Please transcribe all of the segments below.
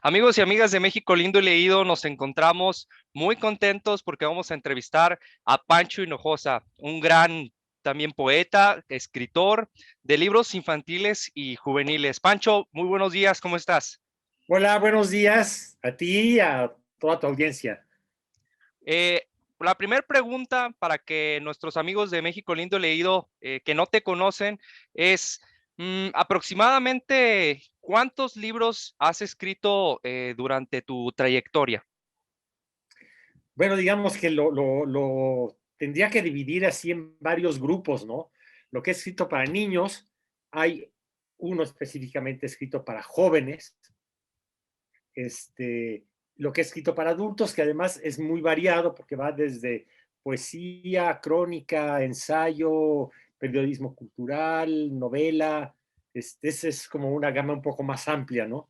Amigos y amigas de México Lindo y Leído, nos encontramos muy contentos porque vamos a entrevistar a Pancho Hinojosa, un gran también poeta, escritor de libros infantiles y juveniles. Pancho, muy buenos días, ¿cómo estás? Hola, buenos días a ti y a toda tu audiencia. Eh, la primera pregunta para que nuestros amigos de México Lindo y Leído que no te conocen es aproximadamente ¿cuántos libros has escrito durante tu trayectoria? Bueno, digamos que lo tendría que dividir así en varios grupos, ¿no? Lo que he escrito para niños, hay uno específicamente escrito para jóvenes, este, lo que he escrito para adultos, que además es muy variado porque va desde poesía, crónica, ensayo, periodismo cultural, novela. Esa es como una gama un poco más amplia, ¿no?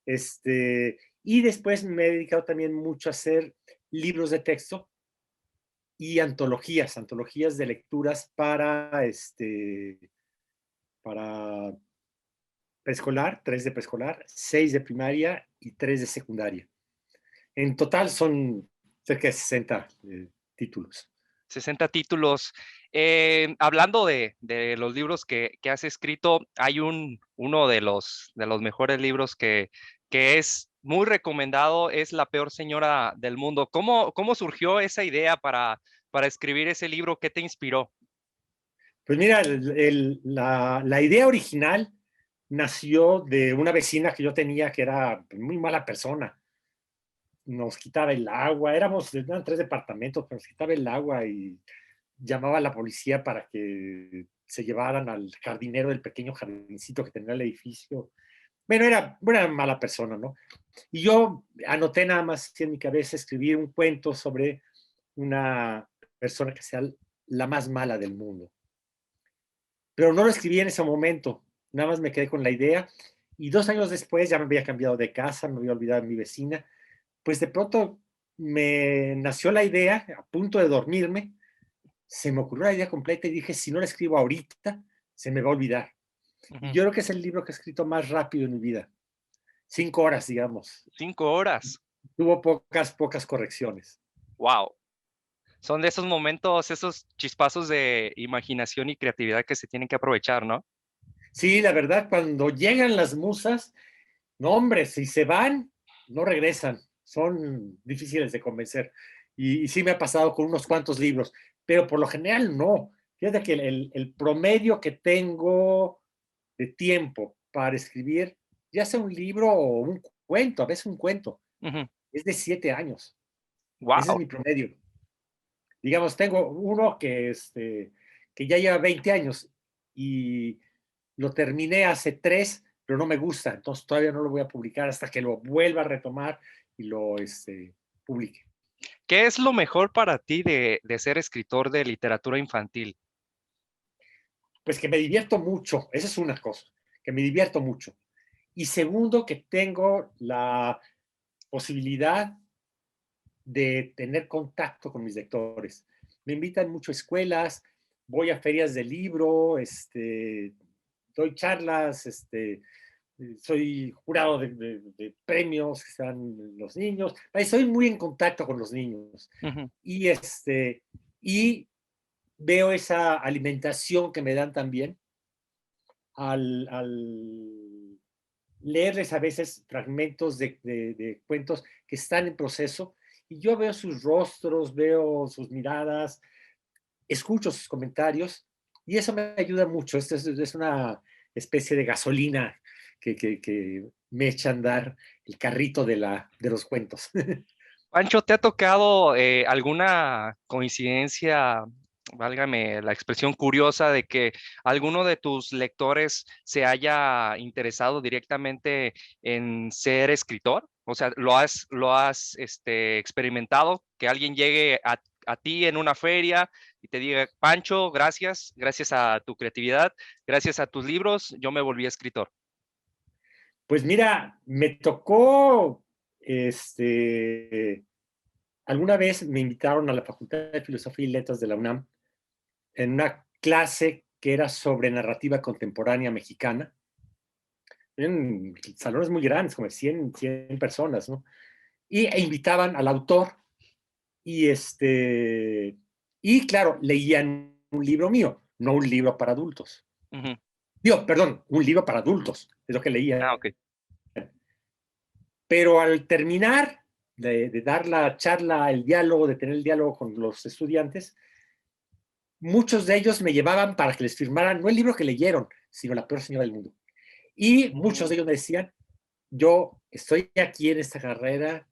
Y después me he dedicado también mucho a hacer libros de texto y antologías de lecturas para preescolar, 3 de preescolar, 6 de primaria y 3 de secundaria. En total son cerca de 60 títulos. 60 títulos. Hablando de los libros que has escrito, hay uno de los mejores libros que es muy recomendado, es La peor señora del mundo. ¿Cómo surgió esa idea para escribir ese libro? ¿Qué te inspiró? Pues mira, la idea original nació de una vecina que yo tenía que era muy mala persona. Nos quitaba el agua, eran 3 departamentos, pero nos quitaba el agua y llamaba a la policía para que se llevaran al jardinero del pequeño jardincito que tenía el edificio. Bueno, era una mala persona, ¿no? Y yo anoté nada más en mi cabeza escribir un cuento sobre una persona que sea la más mala del mundo. Pero no lo escribí en ese momento, nada más me quedé con la idea y 2 años después ya me había cambiado de casa, me había olvidado de mi vecina, pues de pronto me nació la idea, a punto de dormirme, se me ocurrió la idea completa y dije, si no la escribo ahorita, se me va a olvidar. Y Ujú. yo creo que es el libro que he escrito más rápido en mi vida, 5 horas, digamos. 5 horas. Tuvo pocas correcciones. Wow. Son de esos momentos, esos chispazos de imaginación y creatividad que se tienen que aprovechar, ¿no? Sí, la verdad, cuando llegan las musas, no, hombre, si se van, no regresan. Son difíciles de convencer. Y sí me ha pasado con unos cuantos libros, pero por lo general no. Fíjate que el promedio que tengo de tiempo para escribir, ya sea un libro o un cuento, a veces un cuento, es de 7 años. Ese es Wow. mi promedio. Digamos, tengo uno que ya lleva 20 años y lo terminé hace 3, pero no me gusta, entonces todavía no lo voy a publicar hasta que lo vuelva a retomar y lo publique. ¿Qué es lo mejor para ti de ser escritor de literatura infantil? Pues que me divierto mucho, esa es una cosa, que me divierto mucho. Y segundo, que tengo la posibilidad de tener contacto con mis lectores. Me invitan mucho a escuelas, voy a ferias de libro, doy charlas, soy jurado de premios que están los niños. Estoy muy en contacto con los niños. Ujú. Y, y veo esa alimentación que me dan también al leerles a veces fragmentos de cuentos que están en proceso y yo veo sus rostros, veo sus miradas, escucho sus comentarios y eso me ayuda mucho. Esto es una especie de gasolina que me echa a andar el carrito de los cuentos. Pancho, ¿te ha tocado alguna coincidencia, válgame la expresión curiosa, de que alguno de tus lectores se haya interesado directamente en ser escritor? O sea, ¿lo has experimentado? Que alguien llegue a ti en una feria y te diga, Pancho, gracias a tu creatividad, gracias a tus libros, yo me volví escritor. Pues mira, me tocó, alguna vez me invitaron a la Facultad de Filosofía y Letras de la UNAM en una clase que era sobre narrativa contemporánea mexicana. en salones muy grandes, como 100 personas, ¿no? E invitaban al autor y, y claro, leían un libro mío, no un libro para adultos. Ujú. Digo, perdón, un libro para adultos, es lo que Ah, leía. ok. Pero al terminar de dar la charla, el diálogo, de tener el diálogo con los estudiantes, muchos de ellos me llevaban para que les firmaran, no el libro que leyeron, sino La peor señora del mundo. Y muchos Mm. de ellos me decían, yo estoy aquí en esta carrera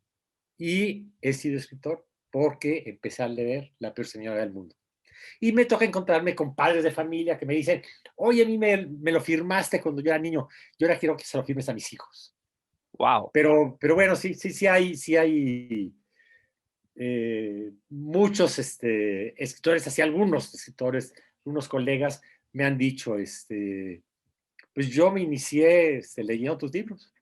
y he sido escritor porque empecé a leer La peor señora del mundo. Y me toca encontrarme con padres de familia que me dicen, oye, a mí me lo firmaste cuando yo era niño, yo ahora quiero que se lo firmes a mis hijos. Wow. Pero bueno, sí hay muchos escritores, así algunos escritores, unos colegas me han dicho, pues yo me inicié leyendo tus libros.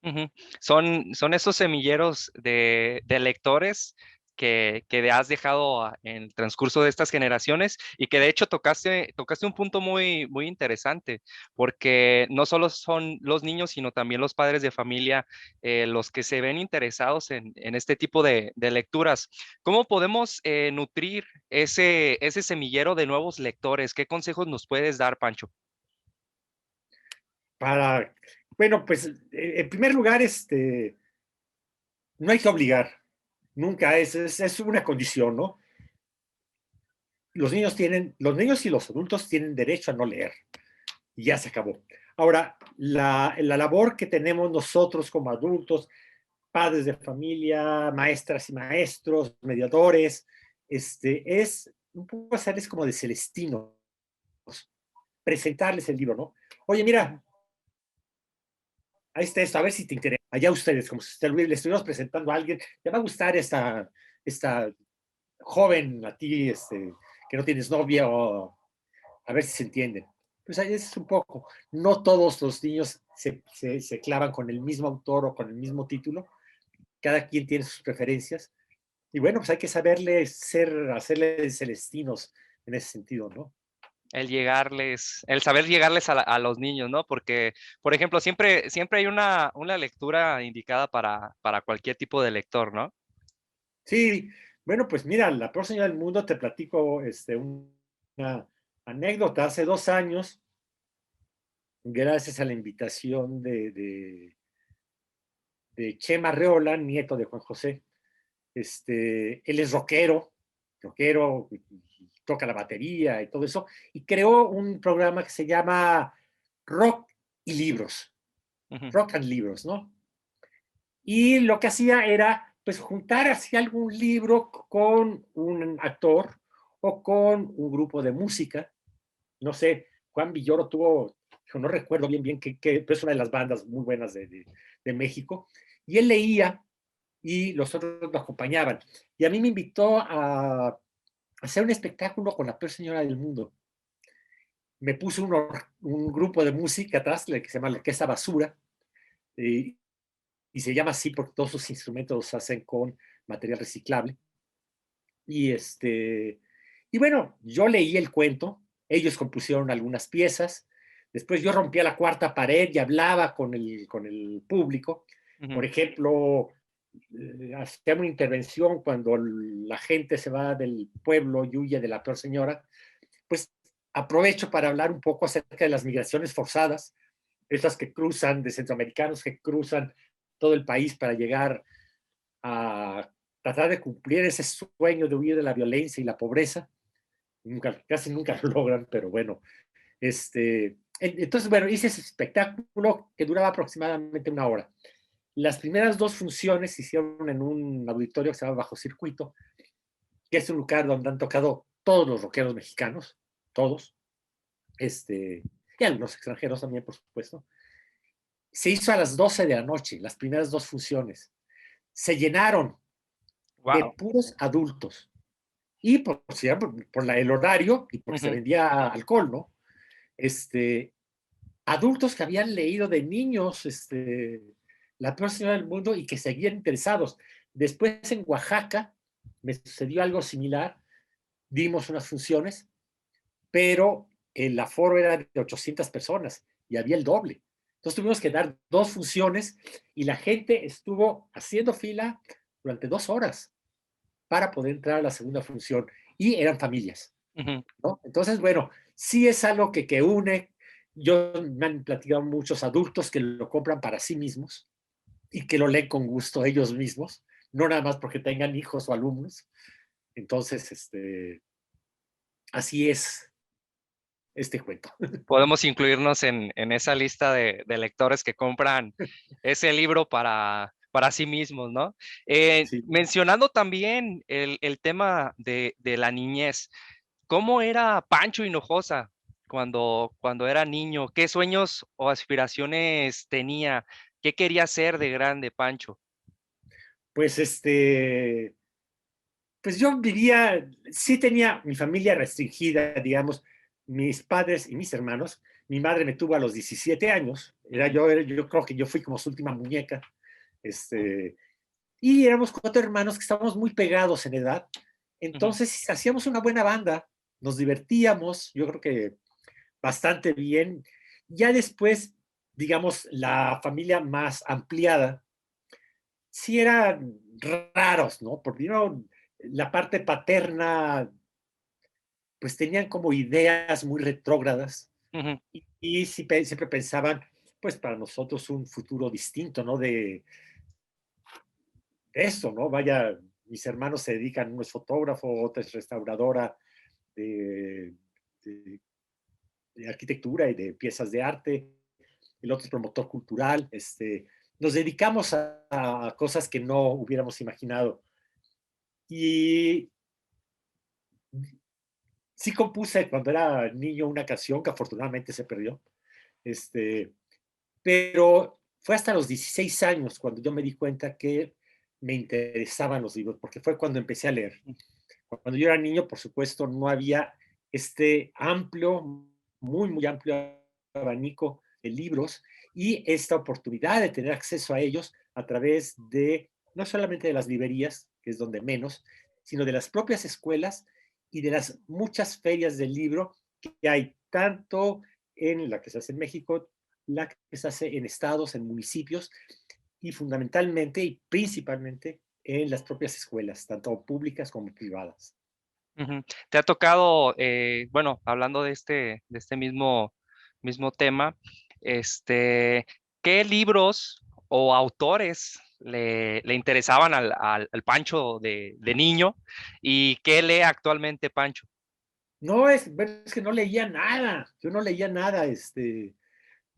Ujú. Son esos semilleros de lectores que has dejado en el transcurso de estas generaciones y que de hecho tocaste un punto muy, muy interesante, porque no solo son los niños, sino también los padres de familia los que se ven interesados en este tipo de lecturas. ¿Cómo podemos nutrir ese semillero de nuevos lectores? ¿Qué consejos nos puedes dar, Pancho? Para, bueno, pues en primer lugar, no hay que obligar, nunca es una condición, ¿no? Los niños y los adultos tienen derecho a no leer, y ya se acabó. Ahora, la labor que tenemos nosotros como adultos, padres de familia, maestras y maestros, mediadores, es un poco hacerles como de celestinos, presentarles el libro, ¿no? Oye, mira, ahí está esto, a ver si te interesa. Allá ustedes, como si le estuvimos presentando a alguien, te va a gustar esta joven a ti, que no tienes novia, o a ver si se entienden. Pues ahí es un poco. No todos los niños se clavan con el mismo autor o con el mismo título. Cada quien tiene sus preferencias. Y bueno, pues hay que hacerle celestinos en ese sentido, ¿no? El saber llegarles a los niños, ¿no? Porque, por ejemplo, siempre hay una lectura indicada para cualquier tipo de lector, ¿no? Sí, bueno, pues mira, la peor señal del mundo, te platico una anécdota. Hace 2 años, gracias a la invitación de Chema Reola, nieto de Juan José, él es rockero, toca la batería y todo eso, y creó un programa que se llama Rock y Libros, Ujú. Rock and Libros, ¿no? Y lo que hacía era, pues, juntar así algún libro con un actor o con un grupo de música. No sé, Juan Villoro tuvo, yo no recuerdo bien pero es una de las bandas muy buenas de México, y él leía y los otros lo acompañaban. Y a mí me invitó a hacer un espectáculo con la peor señora del mundo. Me puso un grupo de música atrás, que se llama la Orquesta Basura, y, y se llama así porque todos sus instrumentos los hacen con material reciclable. Y, y bueno, yo leí el cuento, ellos compusieron algunas piezas, después yo rompía la cuarta pared y hablaba con el público. Ujú. Por ejemplo, hacía una intervención cuando la gente se va del pueblo y huye de la peor señora, pues aprovecho para hablar un poco acerca de las migraciones forzadas, esas que cruzan, de centroamericanos que cruzan todo el país para llegar a tratar de cumplir ese sueño de huir de la violencia y la pobreza. Casi nunca lo logran, pero bueno. Entonces, bueno, hice ese espectáculo que duraba aproximadamente 1 hora. Las primeras 2 funciones se hicieron en un auditorio que se llama Bajo Circuito, que es un lugar donde han tocado todos los rockeros mexicanos, todos, y algunos extranjeros también, por supuesto. Se hizo a las 12 de la noche, las primeras 2 funciones. Se llenaron de Wow. puros adultos. Y por el horario y porque se Ujú. vendía alcohol, ¿no? Adultos que habían leído de niños La peor señora del mundo y que seguían interesados. Después en Oaxaca me sucedió algo similar, dimos unas funciones, pero el aforo era de 800 personas y había el doble. Entonces tuvimos que dar 2 funciones y la gente estuvo haciendo fila durante 2 horas para poder entrar a la segunda función y eran familias, Ujú. ¿no? Entonces, bueno, sí es algo que une. Yo me han platicado muchos adultos que lo compran para sí mismos y que lo leen con gusto ellos mismos, no nada más porque tengan hijos o alumnos. Entonces, así es este cuento. Podemos incluirnos en esa lista de lectores que compran ese libro para sí mismos, ¿no? Sí. Mencionando también el tema de la niñez, ¿cómo era Pancho Hinojosa cuando era niño? ¿Qué sueños o aspiraciones tenía? ¿Qué quería ser de grande, Pancho? Pues pues yo vivía, sí tenía mi familia restringida, digamos, mis padres y mis hermanos. Mi madre me tuvo a los 17 años, Ujú, yo creo que yo fui como su última muñeca, este, y éramos 4 hermanos que estábamos muy pegados en edad, ujú, entonces hacíamos una buena banda, nos divertíamos, yo creo que bastante bien. Ya después, digamos, la familia más ampliada, sí eran raros, ¿no? Porque ¿no? La parte paterna, pues tenían como ideas muy retrógradas ujú. y siempre pensaban, pues para nosotros un futuro distinto, ¿no? De eso, ¿no? Vaya, mis hermanos se dedican, uno es fotógrafo, otra es restauradora de, de, de arquitectura y de piezas de arte, el otro es promotor cultural, nos dedicamos a cosas que no hubiéramos imaginado. Y sí compuse cuando era niño una canción que afortunadamente se perdió, este, pero fue hasta los 16 años cuando yo me di cuenta que me interesaban los libros, porque fue cuando empecé a leer. Cuando yo era niño, por supuesto, no había este amplio, muy amplio abanico de libros y esta oportunidad de tener acceso a ellos a través de, no solamente de las librerías, que es donde menos, sino de las propias escuelas y de las muchas ferias del libro que hay tanto en la que se hace en México, la que se hace en estados, en municipios y fundamentalmente y principalmente en las propias escuelas, tanto públicas como privadas. Ujú. ¿Te ha tocado, bueno, hablando de este mismo tema, qué libros o autores le interesaban al Pancho de niño y qué lee actualmente Pancho? No, es que no leía nada, yo no leía nada,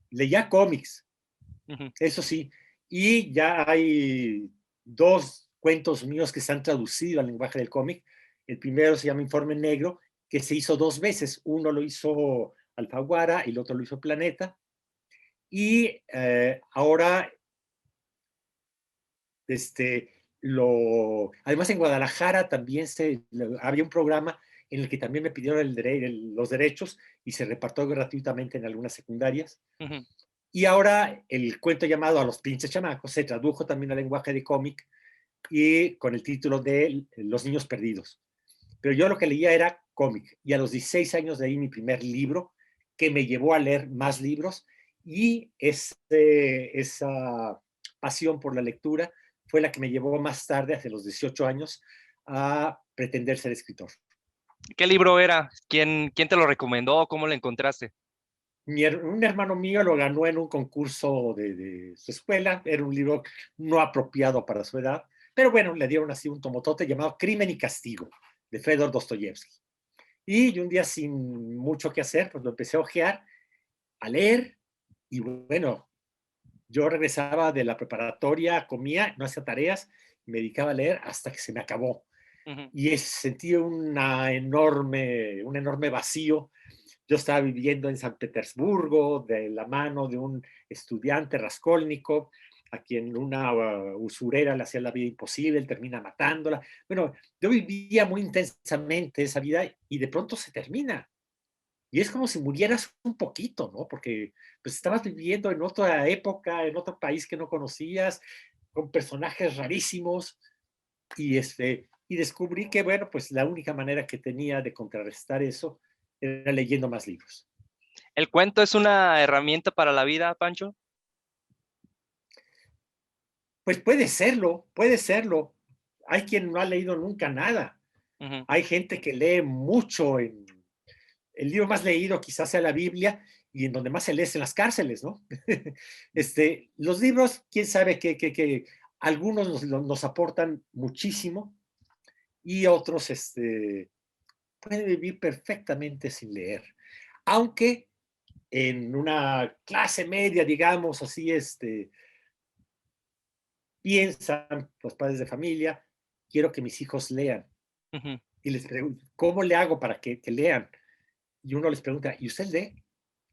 leía cómics, Ujú, eso sí, y ya hay 2 cuentos míos que se han traducido al lenguaje del cómic. El primero se llama Informe Negro, que se hizo 2 veces, uno lo hizo Alfaguara y el otro lo hizo Planeta, y ahora, además en Guadalajara también había un programa en el que también me pidieron los derechos y se repartió gratuitamente en algunas secundarias. ujú. Y ahora el cuento llamado A los pinches chamacos se tradujo también al lenguaje de cómic y con el título de Los niños perdidos. Pero yo lo que leía era cómic y a los 16 años leí mi primer libro que me llevó a leer más libros y esa pasión por la lectura fue la que me llevó más tarde, hacia los 18 años, a pretender ser escritor. ¿Qué libro era? ¿Quién te lo recomendó? ¿Cómo lo encontraste? Un hermano mío lo ganó en un concurso de su escuela, era un libro no apropiado para su edad, pero bueno, le dieron así un tomotote llamado Crimen y Castigo, de Fedor Dostoyevsky. Y un día sin mucho que hacer, pues lo empecé a ojear, a leer, y bueno, yo regresaba de la preparatoria, comía, no hacía tareas, me dedicaba a leer hasta que se me acabó. Ujú, Y sentí un enorme vacío. Yo estaba viviendo en San Petersburgo de la mano de un estudiante Raskolnikov, a quien una usurera le hacía la vida imposible, él termina matándola. Bueno, yo vivía muy intensamente esa vida y de pronto se termina. Y es como si murieras un poquito, ¿no? Porque pues estabas viviendo en otra época, en otro país que no conocías, con personajes rarísimos, y descubrí que, bueno, pues la única manera que tenía de contrarrestar eso era leyendo más libros. ¿El cuento es una herramienta para la vida, Pancho? Pues puede serlo, puede serlo. Hay quien no ha leído nunca nada. Ujú. Hay gente que lee mucho. El libro más leído quizás sea la Biblia y en donde más se lee es en las cárceles, ¿no? Los libros, quién sabe que algunos nos aportan muchísimo y otros pueden vivir perfectamente sin leer. Aunque en una clase media, digamos así, piensan los padres de familia, quiero que mis hijos lean. Ujú. Y les pregunto, ¿cómo le hago para que lean? Y uno les pregunta, ¿y usted lee?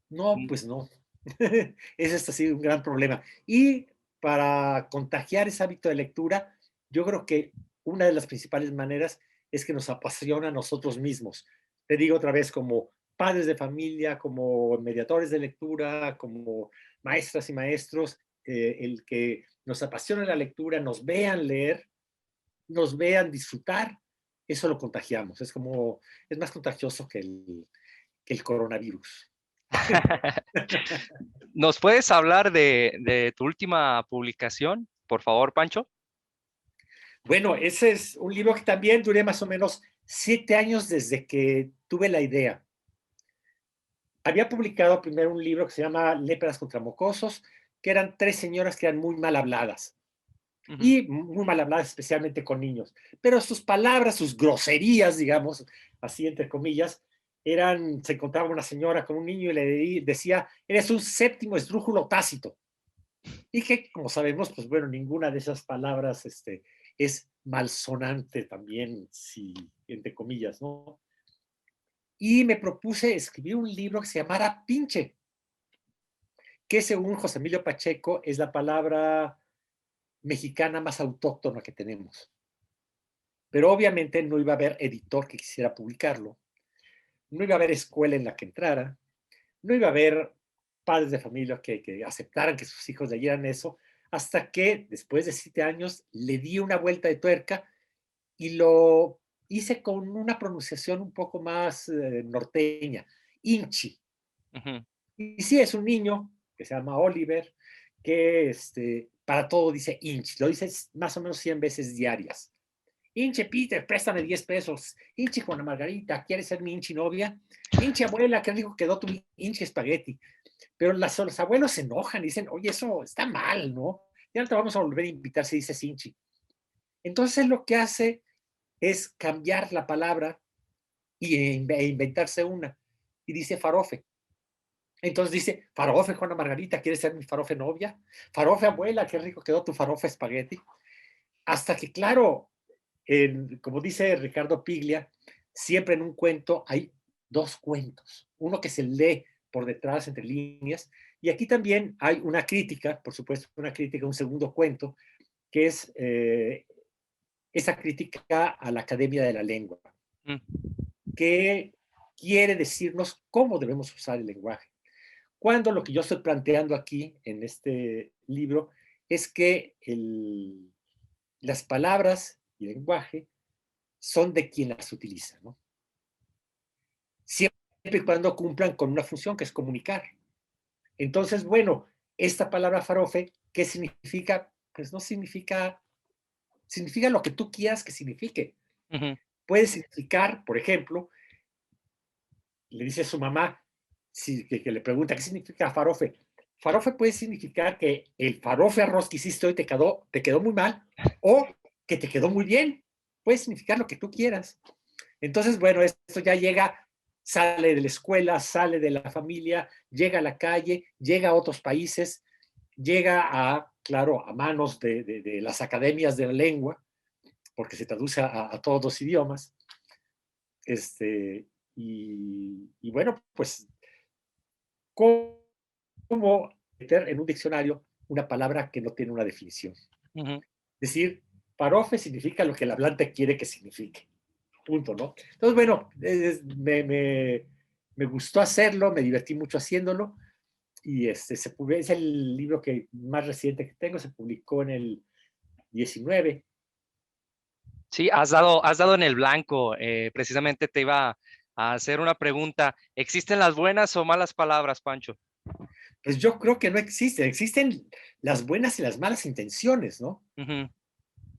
No, Mm. pues no. Ese es así un gran problema. Y para contagiar ese hábito de lectura, yo creo que una de las principales maneras es que nos apasiona a nosotros mismos. Te digo otra vez, como padres de familia, como mediadores de lectura, como maestras y maestros, el que nos apasiona la lectura, nos vean leer, nos vean disfrutar, eso lo contagiamos. Es más contagioso que el coronavirus. ¿Nos puedes hablar de tu última publicación, por favor, Pancho? Bueno, ese es un libro que también duré más o menos 7 años desde que tuve la idea. Había publicado primero un libro que se llama Léperas contra mocosos, que eran tres señoras que eran muy mal habladas Ujú. y muy mal habladas especialmente con niños. Pero sus palabras, sus groserías, digamos, así entre comillas, se encontraba una señora con un niño y le decía, eres un séptimo esdrújulo tácito. Y que, como sabemos, pues bueno, ninguna de esas palabras es malsonante también, si, entre comillas, ¿no? Y me propuse escribir un libro que se llamara Pinche, que según José Emilio Pacheco es la palabra mexicana más autóctona que tenemos. Pero obviamente no iba a haber editor que quisiera publicarlo, no iba a haber escuela en la que entrara, no iba a haber padres de familia que aceptaran que sus hijos leyeran eso, hasta que después de 7 años le di una vuelta de tuerca y lo hice con una pronunciación un poco más norteña, Inchi. Ujú. Y sí, es un niño que se llama Oliver, que para todo dice Inchi, lo dice más o menos 100 veces diarias. Inche Peter, préstame 10 pesos. Inche Juana Margarita, ¿quieres ser mi Inchi novia? Inche abuela, qué rico quedó tu Inche espagueti. Pero los abuelos se enojan y dicen, oye, eso está mal, ¿no? Ya no te vamos a volver a invitar si dices Inchi. Entonces lo que hace es cambiar la palabra e inventarse una. Y dice farofe. Entonces dice, farofe, Juana Margarita, ¿quieres ser mi farofe novia? Farofe, abuela, qué rico quedó tu farofe espagueti. Hasta que, claro, como dice Ricardo Piglia, siempre en un cuento hay dos cuentos. Uno que se lee por detrás, entre líneas, y aquí también hay una crítica, por supuesto, una crítica, un segundo cuento, que es esa crítica a la Academia de la Lengua, Mm. que quiere decirnos cómo debemos usar el lenguaje. Cuando lo que yo estoy planteando aquí en este libro es que las palabras y el lenguaje son de quien las utiliza, ¿no? Siempre y cuando cumplan con una función que es comunicar. Entonces, bueno, esta palabra farofe, ¿qué significa? Pues no significa, significa lo que tú quieras que signifique. Ujú. Puede significar, por ejemplo, le dice a su mamá, que le pregunta, ¿qué significa farofe? Farofe puede significar que el farofe arroz que hiciste hoy te quedó muy mal o que te quedó muy bien. Puede significar lo que tú quieras. Entonces, bueno, esto ya llega, sale de la escuela, sale de la familia, llega a la calle, llega a otros países, llega claro, a manos de las academias de la lengua, porque se traduce a todos los idiomas. Y bueno, pues, ¿cómo meter en un diccionario una palabra que no tiene una definición? Ujú. Es decir, parofe significa lo que el hablante quiere que signifique. Punto, ¿no? Entonces, bueno, me gustó hacerlo, me divertí mucho haciéndolo y es el libro más reciente que tengo, se publicó en el 19. Sí, has dado en el blanco. Precisamente te iba a hacer una pregunta. ¿Existen las buenas o malas palabras, Pancho? Pues yo creo que no existe. Existen las buenas y las malas intenciones, ¿no? Ujú.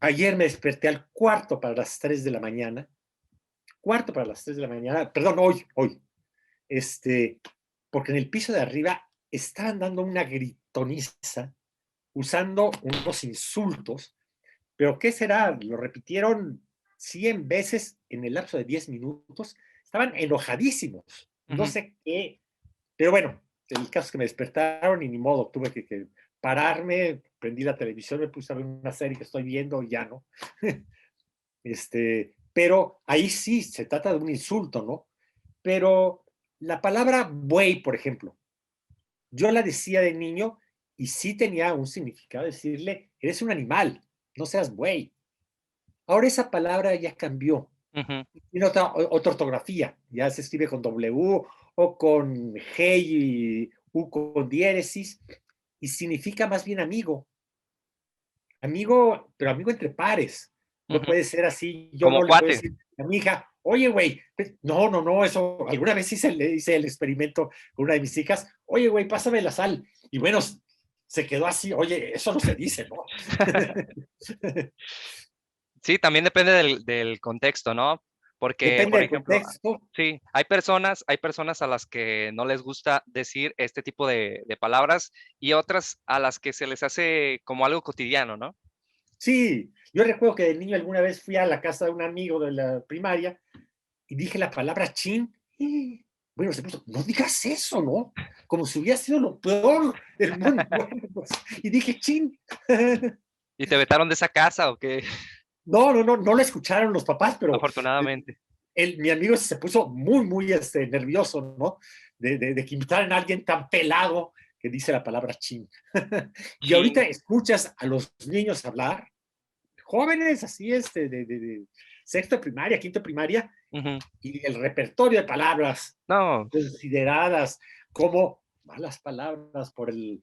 Ayer me desperté al cuarto para las 3 de la mañana. Cuarto para las 3 de la mañana. Perdón, hoy. Porque en el piso de arriba estaban dando una gritoniza, usando unos insultos, pero ¿qué será? Lo repitieron 100 veces en el lapso de 10 minutos. Estaban enojadísimos. No Ujú. sé qué, pero bueno, el caso es que me despertaron y ni modo, tuve que pararme, prendí la televisión, me puse a ver una serie que estoy viendo y ya no. Pero ahí sí se trata de un insulto, ¿no? Pero la palabra buey, por ejemplo, yo la decía de niño y sí tenía un significado decirle, eres un animal, no seas buey. Ahora esa palabra ya cambió. Ujú. Tiene otra ortografía, ya se escribe con W o con G y U con diéresis, y significa más bien amigo. Amigo, pero amigo entre pares. No Ujú. puede ser así. Yo Como no le puedo cuate. decir a mi hija, oye, güey, no, eso, alguna vez hice el experimento con una de mis hijas, oye, güey, pásame la sal. Y bueno, se quedó así, oye, eso no se dice, ¿no? Sí, también depende del contexto, ¿no? Porque, Depende por del ejemplo, contexto. sí, hay personas a las que no les gusta decir este tipo de palabras y otras a las que se les hace como algo cotidiano, ¿no? Sí, yo recuerdo que de niño alguna vez fui a la casa de un amigo de la primaria y dije la palabra chin. Y, bueno, se puso, no digas eso, ¿no? Como si hubiera sido lo peor del mundo. Bueno, pues, y dije chin. ¿Y te vetaron de esa casa o qué? No lo escucharon los papás, pero Afortunadamente. mi amigo se puso muy nervioso, ¿no? De que invitaran a alguien tan pelado que dice la palabra chin. Y ahorita Chin. escuchas a los niños hablar, jóvenes, así de sexto de primaria, quinto de primaria, Ujú. y el repertorio de palabras No, consideradas como malas palabras por el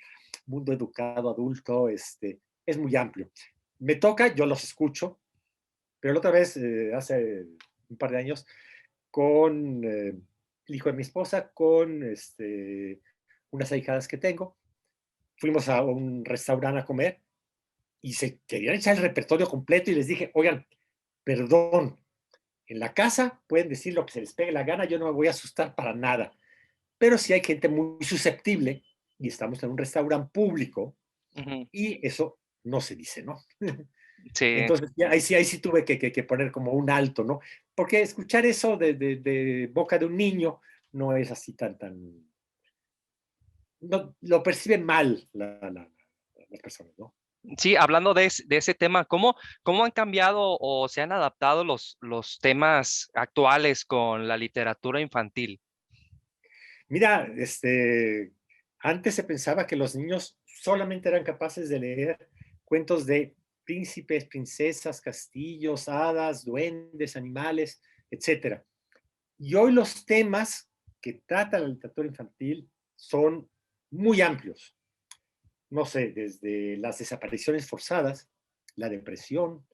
mundo educado adulto, es muy amplio. Me toca, yo los escucho, pero la otra vez, hace un par de años, con el hijo de mi esposa, con unas ahijadas que tengo, fuimos a un restaurante a comer y se querían echar el repertorio completo y les dije, oigan, perdón, en la casa pueden decir lo que se les pegue la gana, yo no me voy a asustar para nada. Pero sí hay gente muy susceptible y estamos en un restaurante público ujú, y eso no se dice, ¿no? sí. Entonces, ya, ahí sí tuve que poner como un alto, ¿no? Porque escuchar eso de boca de un niño no es así tan, no, lo perciben mal las personas, ¿no? Sí, hablando de ese tema, ¿cómo han cambiado o se han adaptado los temas actuales con la literatura infantil? Mira, antes se pensaba que los niños solamente eran capaces de leer cuentos de príncipes, princesas, castillos, hadas, duendes, animales, etcétera. Y hoy los temas que trata la literatura infantil son muy amplios. No sé, desde las desapariciones forzadas, la depresión,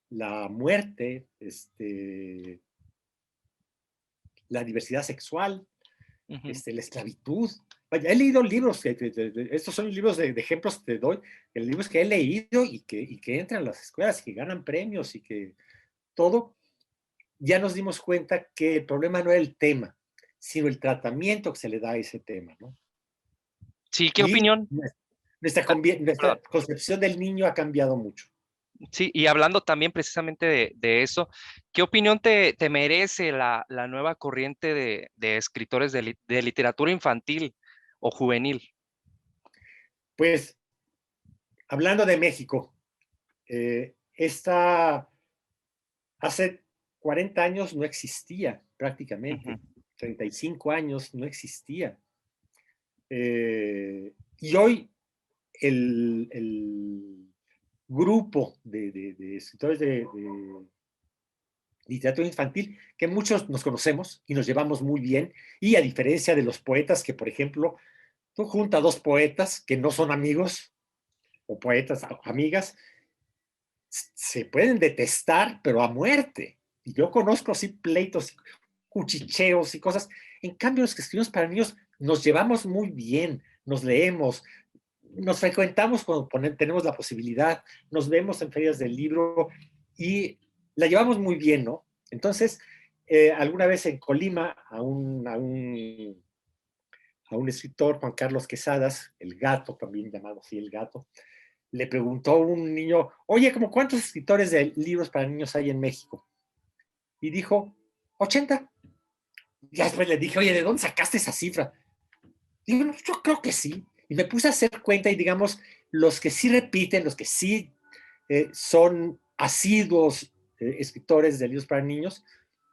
la muerte, la diversidad sexual, Ujú. la esclavitud. Vaya, he leído libros, estos son libros de ejemplos que te doy, libros que he leído y que entran a las escuelas, que ganan premios y que todo, ya nos dimos cuenta que el problema no era el tema, sino el tratamiento que se le da a ese tema, ¿no? Sí, ¿qué Y opinión? Ah, perdón. nuestra concepción del niño ha cambiado mucho. Sí, y hablando también precisamente de eso, ¿qué opinión te merece la nueva corriente de escritores de literatura infantil o juvenil? Pues, hablando de México, esta hace 40 años no existía Ujú. prácticamente, 35 años no existía. Y hoy el grupo de escritores de literatura infantil, que muchos nos conocemos y nos llevamos muy bien, y a diferencia de los poetas que, por ejemplo, tú juntas dos poetas que no son amigos, o poetas o amigas, se pueden detestar, pero a muerte. Y yo conozco así pleitos, cuchicheos y cosas. En cambio, los que escribimos para niños nos llevamos muy bien, nos leemos, nos frecuentamos cuando tenemos la posibilidad, nos vemos en ferias del libro y la llevamos muy bien, ¿no? Entonces, alguna vez en Colima, a un escritor, Juan Carlos Quesadas, el gato, también llamado así el gato, le preguntó a un niño, oye, ¿cómo cuántos escritores de libros para niños hay en México? Y dijo, 80. Y después le dije, oye, ¿de dónde sacaste esa cifra? Digo, no, yo creo que sí. Y me puse a hacer cuenta y digamos, los que sí repiten, los que sí son asiduos escritores de libros para niños,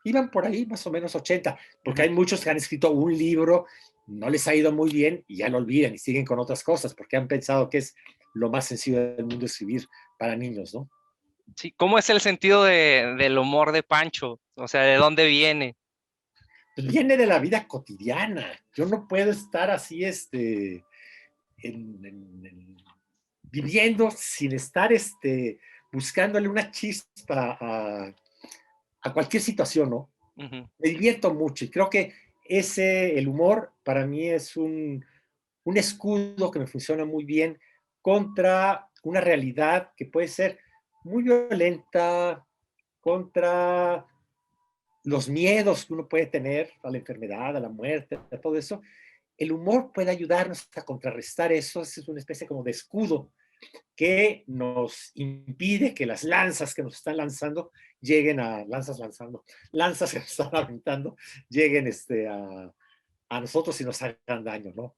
iban por ahí más o menos 80, porque hay muchos que han escrito un libro, no les ha ido muy bien y ya lo olvidan y siguen con otras cosas, porque han pensado que es lo más sencillo del mundo escribir para niños, ¿no? Sí, ¿cómo es el sentido del humor de Pancho? O sea, ¿de dónde viene? Pues viene de la vida cotidiana. Yo no puedo estar así, viviendo sin estar buscándole una chispa a cualquier situación, ¿no? Ujú. Me divierto mucho y creo que el humor para mí es un escudo que me funciona muy bien contra una realidad que puede ser muy violenta, contra los miedos que uno puede tener a la enfermedad, a la muerte, a todo eso. El humor puede ayudarnos a contrarrestar eso, es una especie como de escudo que nos impide que las lanzas que nos están lanzando lleguen a, lanzas que nos están aventando, lleguen a nosotros y nos hagan daño, ¿no?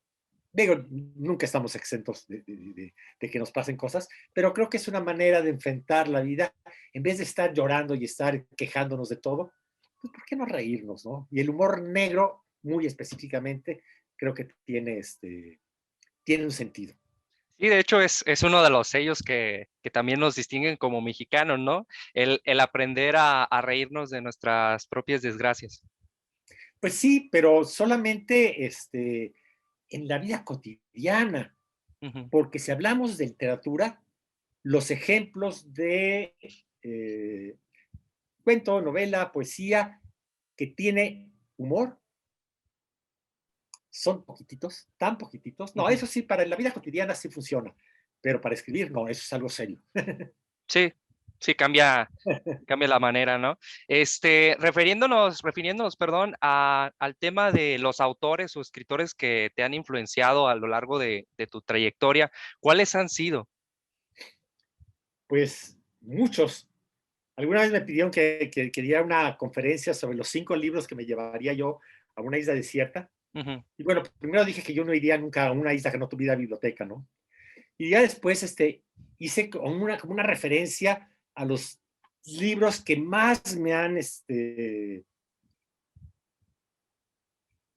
Digo, nunca estamos exentos de que nos pasen cosas, pero creo que es una manera de enfrentar la vida, en vez de estar llorando y estar quejándonos de todo, pues ¿por qué no reírnos, no? Y el humor negro, muy específicamente, creo que tiene un sentido. Sí, de hecho es uno de los sellos que también nos distinguen como mexicanos, ¿no? El aprender a reírnos de nuestras propias desgracias. Pues sí, pero solamente en la vida cotidiana, Ujú. porque si hablamos de literatura, los ejemplos de cuento, novela, poesía, que tiene humor, son poquititos, tan poquititos. No, Ujú. eso sí, para la vida cotidiana sí funciona, pero para escribir no, eso es algo serio. Sí, sí, cambia la manera, ¿no? Refiriéndonos, perdón, al tema de los autores o escritores que te han influenciado a lo largo de tu trayectoria, ¿cuáles han sido? Pues muchos. Alguna vez me pidieron que diera una conferencia sobre los 5 libros que me llevaría yo a una isla desierta. Ujú. Y bueno, primero dije que yo no iría nunca a una isla que no tuviera biblioteca, ¿no? Y ya después hice como una referencia a los libros que más me han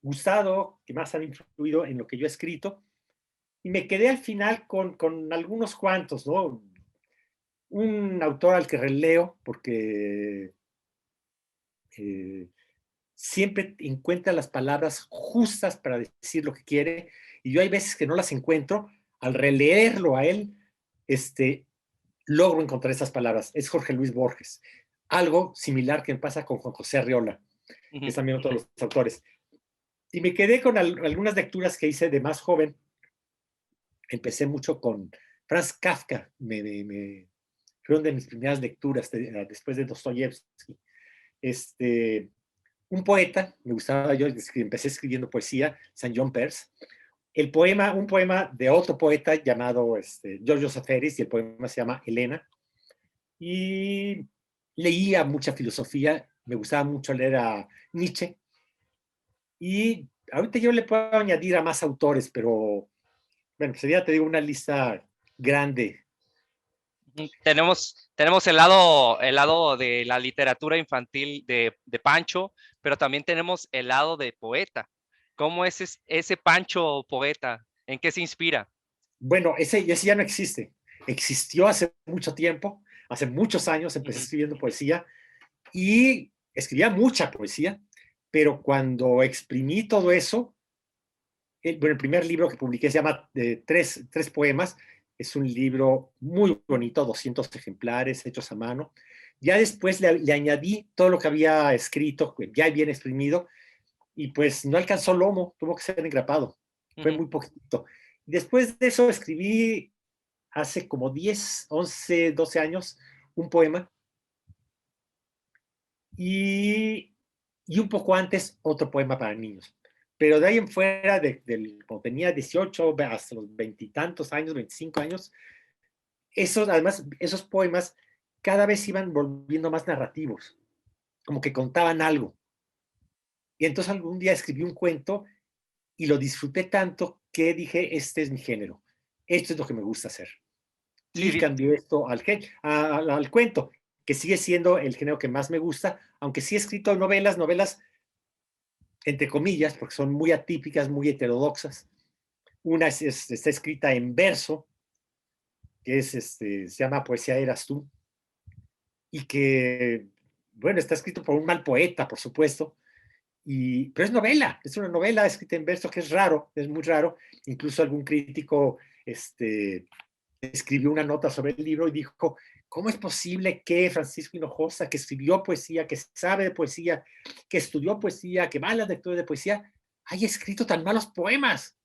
gustado, que más han influido en lo que yo he escrito. Y me quedé al final con algunos cuantos, ¿no? Un autor al que releo porque eh, siempre encuentra las palabras justas para decir lo que quiere, y yo hay veces que no las encuentro. Al releerlo a él, logro encontrar esas palabras. Es Jorge Luis Borges. Algo similar que me pasa con Juan José Arriola, que Ujú. es también otro de los autores. Y me quedé con algunas lecturas que hice de más joven. Empecé mucho con Franz Kafka, fueron de mis primeras lecturas después de Dostoyevsky. Este, un poeta, me gustaba, yo empecé escribiendo poesía, Saint John Perse. Un poema de otro poeta llamado Giorgio Safaris, y el poema se llama Elena. Y leía mucha filosofía, me gustaba mucho leer a Nietzsche. Y ahorita yo le puedo añadir a más autores, pero bueno, sería, te digo, una lista grande. Tenemos el lado de la literatura infantil de Pancho, pero también tenemos el lado de poeta. ¿Cómo es ese Pancho poeta? ¿En qué se inspira? Bueno, ese ya no existe. Existió hace mucho tiempo, hace muchos años empecé Ujú. escribiendo poesía y escribía mucha poesía, pero cuando exprimí todo eso, bueno, el primer libro que publiqué se llama Tres Poemas, es un libro muy bonito, 200 ejemplares hechos a mano. Ya después le añadí todo lo que había escrito, ya bien exprimido, y pues no alcanzó lomo, tuvo que ser engrapado, fue Ujú. muy poquito. Después de eso escribí hace como 10, 11, 12 años un poema y, y un poco antes otro poema para niños. Pero de ahí en fuera, cuando tenía 18 hasta los veintitantos años, 25 años, además, esos poemas cada vez iban volviendo más narrativos, como que contaban algo. Y entonces algún día escribí un cuento y lo disfruté tanto que dije, este es mi género, esto es lo que me gusta hacer. Sí, Y cambió esto al cuento, que sigue siendo el género que más me gusta, aunque sí he escrito novelas entre comillas, porque son muy atípicas, muy heterodoxas. Una está escrita en verso, que se llama Poesía Eras Tú, y que, bueno, está escrito por un mal poeta, por supuesto, pero es novela, es una novela escrita en verso que es raro, es muy raro. Incluso algún crítico escribió una nota sobre el libro y dijo, ¿cómo es posible que Francisco Hinojosa, que escribió poesía, que sabe de poesía, que estudió poesía, que va a las lecturas de poesía, haya escrito tan malos poemas?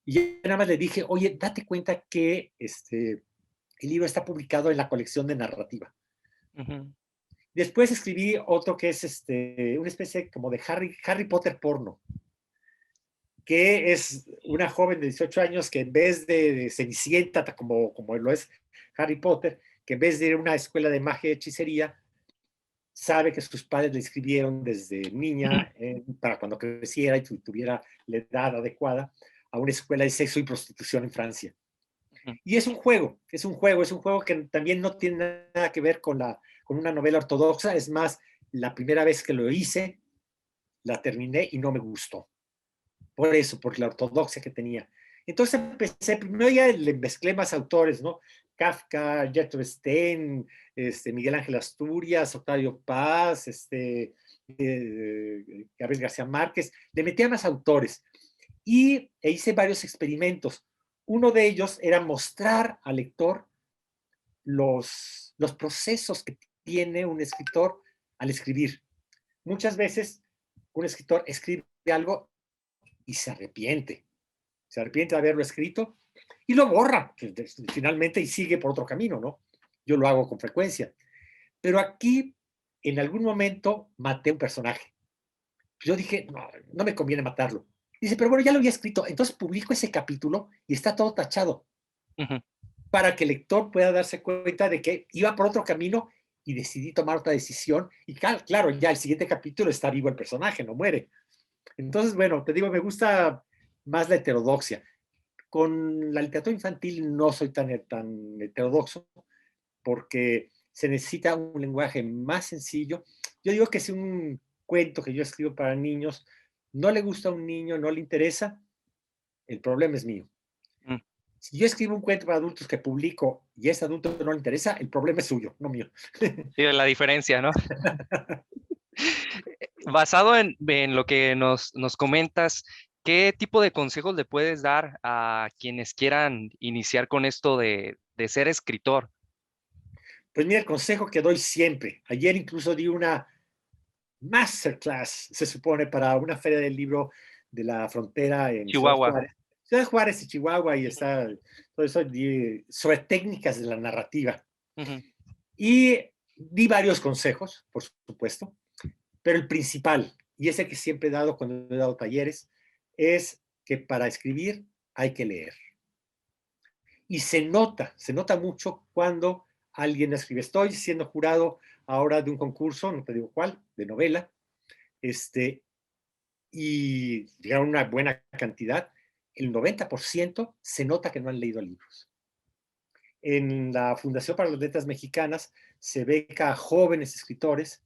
Y yo nada más le dije, oye, date cuenta que el libro está publicado en la colección de narrativa. Ujú. Después escribí otro que es una especie como de Harry Potter porno, que es una joven de 18 años que en vez de Cenicienta, como lo es Harry Potter, que en vez de ir a una escuela de magia y hechicería, sabe que sus padres le escribieron desde niña para cuando creciera y tuviera la edad adecuada a una escuela de sexo y prostitución en Francia. Ujú. Y es un juego, es un juego que también no tiene nada que ver con una novela ortodoxa. Es más, la primera vez que lo hice, la terminé y no me gustó. Por eso, por la ortodoxia que tenía. Entonces empecé, primero ya le mezclé más autores, ¿no? Kafka, Gertrude Stein, Miguel Ángel Asturias, Octavio Paz, Gabriel García Márquez, le metía más autores e hice varios experimentos. Uno de ellos era mostrar al lector los procesos que tiene un escritor al escribir. Muchas veces un escritor escribe algo y se arrepiente de haberlo escrito y lo borra finalmente y sigue por otro camino, ¿no? Yo lo hago con frecuencia. Pero aquí, en algún momento, maté un personaje. Yo dije, no, no me conviene matarlo. Dice, pero bueno, ya lo había escrito. Entonces publico ese capítulo y está todo tachado Ujú. para que el lector pueda darse cuenta de que iba por otro camino y decidí tomar otra decisión. Y claro, ya el siguiente capítulo está vivo el personaje, no muere. Entonces, bueno, te digo, me gusta más la heterodoxia. Con la literatura infantil no soy tan heterodoxo porque se necesita un lenguaje más sencillo. Yo digo que si un cuento que yo escribo para niños no le gusta a un niño, no le interesa, el problema es mío. Mm. Si yo escribo un cuento para adultos que publico y a ese adulto no le interesa, el problema es suyo, no mío. Sí, la diferencia, ¿no? Basado en lo que nos comentas, ¿qué tipo de consejos le puedes dar a quienes quieran iniciar con esto de ser escritor? Pues mira, el consejo que doy siempre. Ayer incluso di una masterclass, se supone, para una feria del libro de la frontera en Ciudad Chihuahua. Juárez. Ciudad Juárez y Chihuahua, y está todo eso sobre técnicas de la narrativa. Ujú. Y di varios consejos, por supuesto, pero el principal, y ese que siempre he dado cuando he dado talleres, es que para escribir hay que leer. Y se nota mucho cuando alguien escribe. Estoy siendo jurado ahora de un concurso, no te digo cuál, de novela, y llegaron una buena cantidad. El 90% se nota que no han leído libros. En la Fundación para las Letras Mexicanas se beca a jóvenes escritores.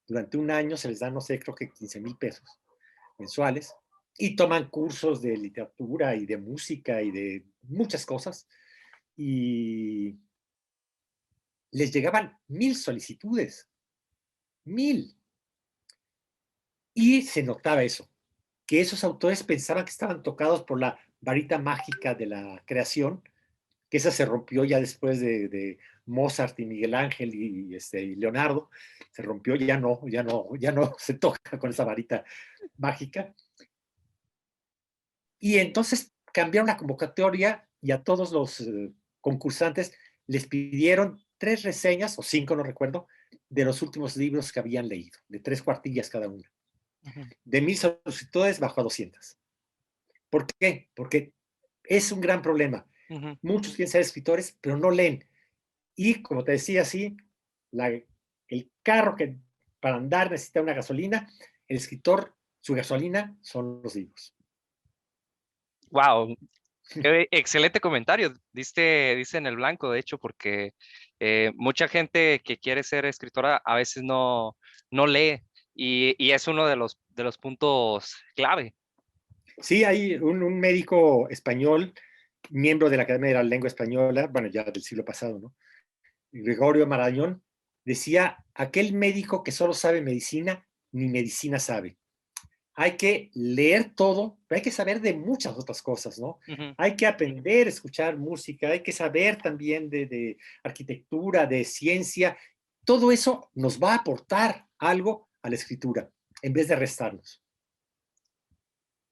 Durante un año se les dan, no sé, creo que 15,000 pesos mensuales y toman cursos de literatura y de música y de muchas cosas. Y les llegaban 1,000 solicitudes, 1,000. Y se notaba eso, que esos autores pensaban que estaban tocados por la varita mágica de la creación, que esa se rompió ya después de Mozart y Miguel Ángel y Leonardo, se rompió, ya no se toca con esa varita mágica. Y entonces cambiaron la convocatoria y a todos los concursantes les pidieron 3 reseñas, o 5, no recuerdo, de los últimos libros que habían leído, de 3 cuartillas cada una. De 1000 solicitudes bajó a 200. ¿Por qué? Porque es un gran problema. Muchos quieren ser escritores, pero no leen. Y como te decía, sí, el carro que para andar necesita una gasolina, el escritor, su gasolina son los libros. Wow, qué excelente comentario. Diste en el blanco, de hecho, porque mucha gente que quiere ser escritora a veces no lee y es uno de los puntos clave. Sí, hay un médico español, miembro de la Academia de la Lengua Española, bueno, ya del siglo pasado, ¿no? Gregorio Marañón, decía, aquel médico que solo sabe medicina, ni medicina sabe. Hay que leer todo, pero hay que saber de muchas otras cosas, ¿no? Hay que aprender a escuchar música, hay que saber también de arquitectura, de ciencia. Todo eso nos va a aportar algo a la escritura, en vez de restarnos.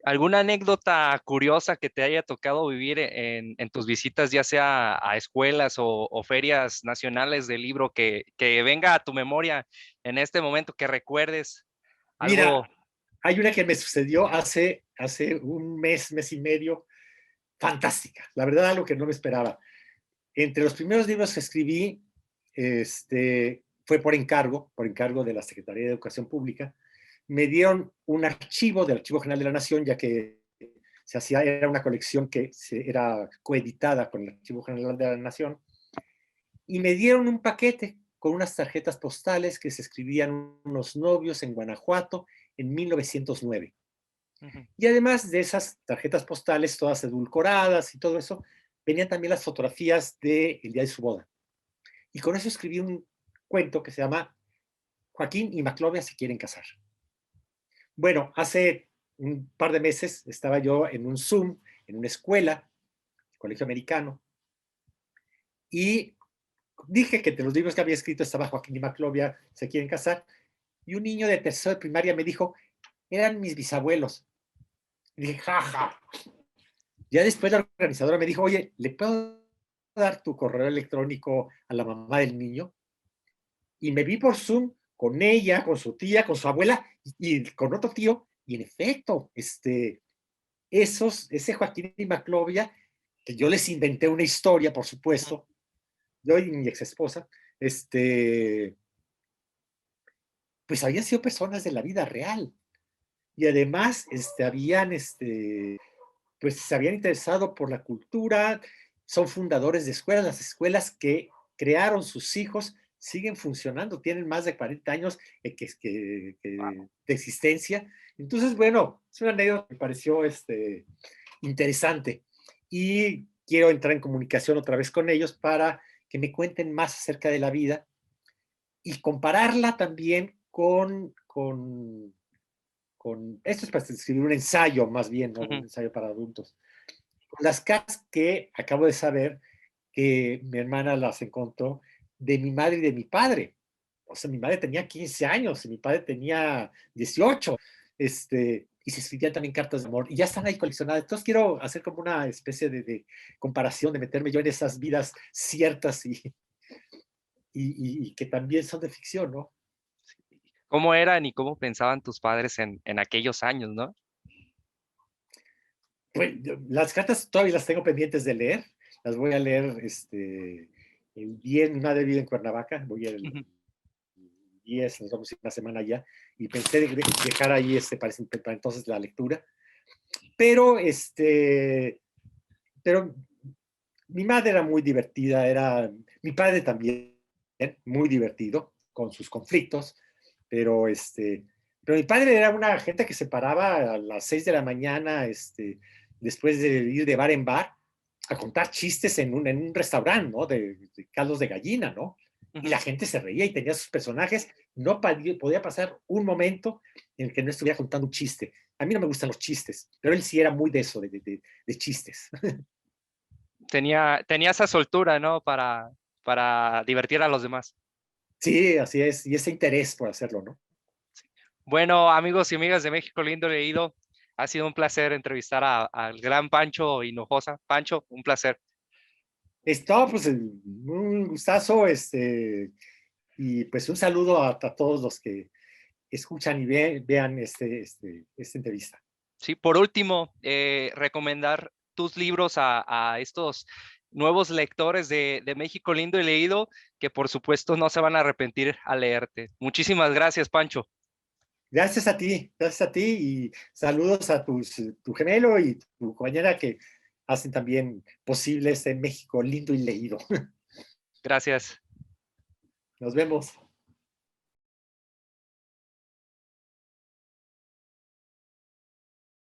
¿Alguna anécdota curiosa que te haya tocado vivir en tus visitas, ya sea a escuelas o ferias nacionales de libro, que venga a tu memoria en este momento, que recuerdes algo? Mira, hay una que me sucedió hace un mes y medio, fantástica. La verdad, algo que no me esperaba. Entre los primeros libros que escribí, fue por encargo de la Secretaría de Educación Pública. Me dieron un archivo del Archivo General de la Nación, ya que era una colección que era coeditada con el Archivo General de la Nación, y me dieron un paquete con unas tarjetas postales que se escribían unos novios en Guanajuato en 1909. Y además de esas tarjetas postales, todas edulcoradas y todo eso, venían también las fotografías del día de su boda. Y con eso escribí un cuento que se llama Joaquín y Maclovia se quieren casar. Bueno, hace un par de meses estaba yo en un Zoom, en una escuela, colegio americano, y dije que entre los libros que había escrito estaba Joaquín y Maclovia se quieren casar, y un niño de tercero de primaria me dijo, eran mis bisabuelos. Y dije, jaja. Ya después la organizadora me dijo, oye, ¿le puedo dar tu correo electrónico a la mamá del niño? Y me vi por Zoom con ella, con su tía, con su abuela y con otro tío, y en efecto, ese Joaquín y Maclovia, que yo les inventé una historia, por supuesto, yo y mi ex esposa, pues habían sido personas de la vida real. Y además, pues se habían interesado por la cultura, son fundadores de escuelas, las escuelas que crearon sus hijos siguen funcionando, tienen más de 40 años de existencia. Entonces, bueno, es una anécdota que me pareció interesante. Y quiero entrar en comunicación otra vez con ellos para que me cuenten más acerca de la vida y compararla también esto es para escribir un ensayo más bien, ¿no? Un ensayo para adultos. Con las cartas que acabo de saber que mi hermana las encontró de mi madre y de mi padre. O sea, mi madre tenía 15 años y mi padre tenía 18. Y se escribían también cartas de amor y ya están ahí coleccionadas. Entonces quiero hacer como una especie de comparación, de meterme yo en esas vidas ciertas y que también son de ficción, ¿no? ¿Cómo eran y cómo pensaban tus padres en aquellos años, no? Pues, las cartas todavía las tengo pendientes de leer. Las voy a leer el 10, mi madre vive en Cuernavaca, voy el 10, nos vamos a ir una semana allá, y pensé dejar ahí para entonces la lectura. Pero, pero mi madre era muy divertida, mi padre también, muy divertido, con sus conflictos, pero pero mi padre era una gente que se paraba a las 6 de la mañana, después de ir de bar en bar, a contar chistes en un restaurante, ¿no? De caldos de gallina, ¿no? Y la gente se reía y tenía sus personajes. No podía pasar un momento en el que no estuviera contando un chiste. A mí no me gustan los chistes, pero él sí era muy de eso, de chistes. Tenía esa soltura, ¿no? Para divertir a los demás. Sí, así es. Y ese interés por hacerlo, ¿no? Bueno, amigos y amigas de México Lindo Leído, Ha sido un placer entrevistar al gran Pancho Hinojosa. Pancho, un placer. Esto, pues, un gustazo, y pues un saludo a todos los que escuchan y vean esta entrevista. Sí, por último, recomendar tus libros a estos nuevos lectores de México Lindo y Leído, que por supuesto no se van a arrepentir al leerte. Muchísimas gracias, Pancho. Gracias a ti y saludos a tu gemelo y tu compañera que hacen también posible este México lindo y leído. Gracias. Nos vemos.